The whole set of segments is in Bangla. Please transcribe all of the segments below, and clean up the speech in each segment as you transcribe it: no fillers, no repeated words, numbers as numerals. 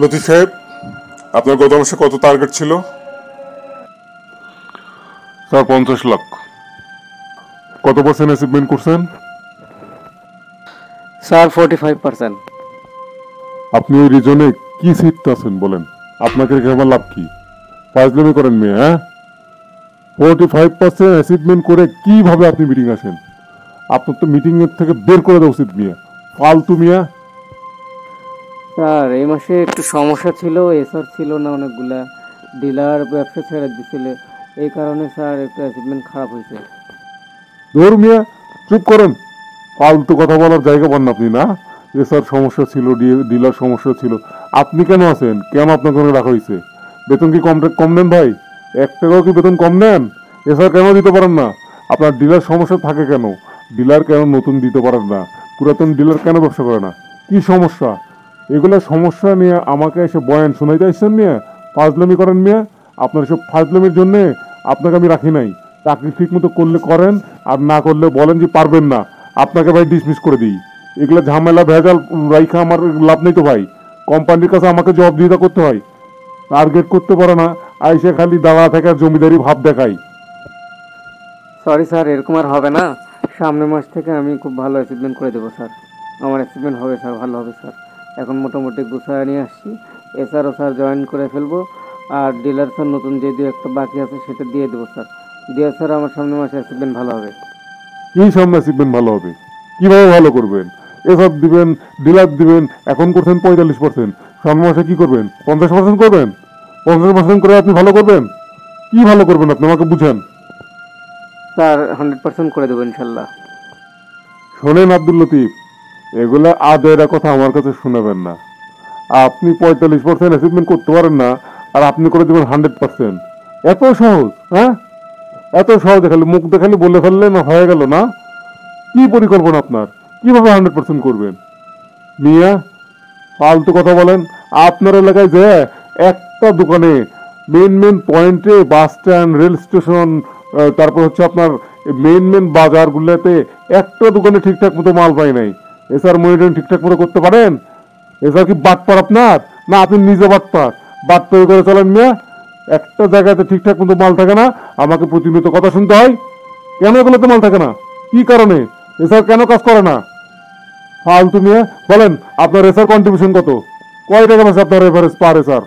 লতিফ সাহেব, আপনার গত মাসে কত টার্গেট ছিল? স্যার 50 লাখ। কত পার্সেন্ট অ্যাচিভমেন্ট করছেন? স্যার 45%। আপনি ওই রিজনে কি সিটতে আছেন বলেন? আপনাকে রেখে আমার লাভ কি? ফাজলামি করেন মেয়ে, হ্যাঁ? 45% অ্যাচিভমেন্ট করে কিভাবে আপনি মিটিং আসেন? আপনার তো মিটিং এর থেকে বের করে দেওয়া উচিত মিয়া, ফালতু মিয়া। স্যার এই মাসে একটু সমস্যা ছিল, এসআর ছিল না, অনেকগুলা ডিলার ব্যবসা ছেড়ে দিছিল, এই কারণে স্যার একটু অ্যাচিভমেন্ট খারাপ হয়েছে। ধর মিয়া, চুপ করেন। ফালতু কথা বলার জায়গা পান না আপনি, না? এসআর সমস্যা ছিল, ডিলার সমস্যা ছিল, আপনি কেন আছেন? কেন আপনাকে রাখা হয়েছে? বেতন কি কম নেন ভাই? 1 টাকাও কি বেতন কম নেন? এসআর কেন দিতে পারেন না? আপনার ডিলার সমস্যা থাকে কেন? ডিলার কেন নতুন দিতে পারেন না? পুরাতন ডিলার কেন ব্যবসা করে না? কি সমস্যা? এগুলো সমস্যা নিয়ে আমাকে এসে বয়ান শোনাইতে আসছেন মিয়া? ফাজলামি করেন মিয়া। আপনার সব ফাজলামির জন্যে আপনাকে আমি রাখি নাই। চাকরি ঠিক মতো করলে করেন, আর না করলে বলেন যে পারবেন না, আপনাকে ভাই ডিসমিস করে দিই। এগুলো ঝামেলা ভেজাল রাইখা আমার লাভ নেই তো ভাই। কোম্পানির কাছে আমাকে জবাবদিহিতা করতে হয়। টার্গেট করতে পারে না, আইসে খালি দাঁড়া থেকে জমিদারি ভাব দেখাই। সরি স্যার, এরকম আর হবে না। সামনের মাস থেকে আমি খুব ভালো অ্যাচিভমেন্ট করে দেবো স্যার। আমার অ্যাচিভমেন্ট হবে স্যার, ভালো হবে স্যার। এখন মোটামুটি গুছায় নিয়ে আসছি, এসআরও স্যার জয়েন করে ফেলবো। আর ডিলার স্যার নতুন যে দু একটা বাকি আছে সেটা দিয়ে দেবো স্যার। দিয়ে স্যার আমার সামনের মাসে অ্যাচিভমেন্ট ভালো হবে। কি সামনে শিখবেন ভালো হবে? কিভাবে ভালো করবেন? এসব দিবেন, ডিলার দিবেন, এখন করছেন 45%, সামনের মাসে কি করবেন? 50% করবেন? 50% করে আপনি ভালো করবেন? কি ভালো করবেন আপনি আমাকে বুঝেন। স্যার 100% করে দেবো ইনশাল্লাহ। শোনেন আব্দুল লতিফ, এগুলা আদেরা কথা আমার কাছে শোনাবেন না। আপনি 45% অ্যাচিভমেন্ট করতে পারেন না, আর আপনি করে দেবেন 100%? এত সহজ? হ্যাঁ, এত সহজ? খালি মুখ দেখালি বলে ফেললেন হয়ে গেল না? কি পরিকল্পনা আপনার? কিভাবে 100% করবেন মিয়া? ফালতু কথা বলেন। আপনার এলাকায় যে একটা দোকানে, মেন পয়েন্টে, বাস স্ট্যান্ড, রেল স্টেশন, তারপর হচ্ছে আপনার মেন বাজারগুলোতে একটা দোকানে ঠিকঠাক মতো মাল পাই নাই। এছাড়া মনিটরিং ঠিকঠাক মতো করতে পারেন? এছাড়া কি বাটপার আপনার, না আপনি নিজে বাটপার? বাট তৈরি করে চলেন মিয়া। একটা জায়গাতে ঠিকঠাক মতো মাল থাকে না, আমাকে প্রতিনিয়ত কথা শুনতে হয়। কেন এগুলোতে মাল থাকে না? কি কারণে? এছাড়া কেন কাজ করে না? ফালতু মিয়া। বলেন আপনার রেসার কন্ট্রিবিউশন কত? কয় টাকা আছে আপনার এভারেজ পার রেসার?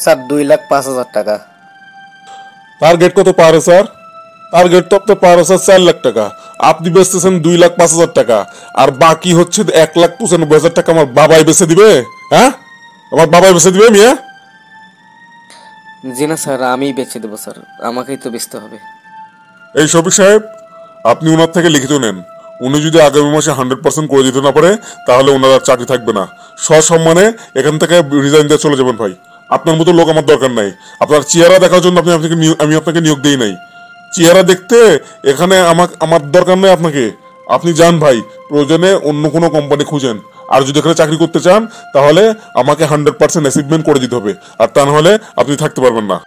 স্যার 2,05,000 টাকা। টার্গেট কত পার রেসার? টার্গেট তো আপনার পার রেসার 4 লাখ টাকা। আপনি বেচতেছেন 2,05,000 টাকা, আর বাকি হচ্ছে 1,95,000 টাকা আমার বাবাই বেচে দিবে। হ্যাঁ, আমার বাবাই বেচে দিবে মিয়া। জি না স্যার, আমিই বেচে দেবো স্যার, আমাকেই তো বেচতে হবে। এই শফিক সাহেব, আপনি ওনার থেকে লিখিত নেন। উনি যদি আগামী মাসে 100% করে দিতে না পারে, তাহলে ওনার আর চাকরি থাকবে না। সসম্মানে এখান থেকে রিজাইন দিয়ে চলে যাবেন ভাই। আপনার মতো লোক আমার দরকার নাই। আপনার চেহারা দেখার জন্য আমি আপনাকে নিয়োগ দিই নাই। চেহারা দেখতে এখানে আমার দরকার নেই আপনাকে। আপনি যান ভাই, প্রয়োজনে অন্য কোনো কোম্পানি খুঁজেন। আর যদি এখানে চাকরি করতে চান, তাহলে আমাকে 100% অ্যাচিভমেন্ট করে দিতে হবে, আর তা না হলে আপনি থাকতে পারবেন না।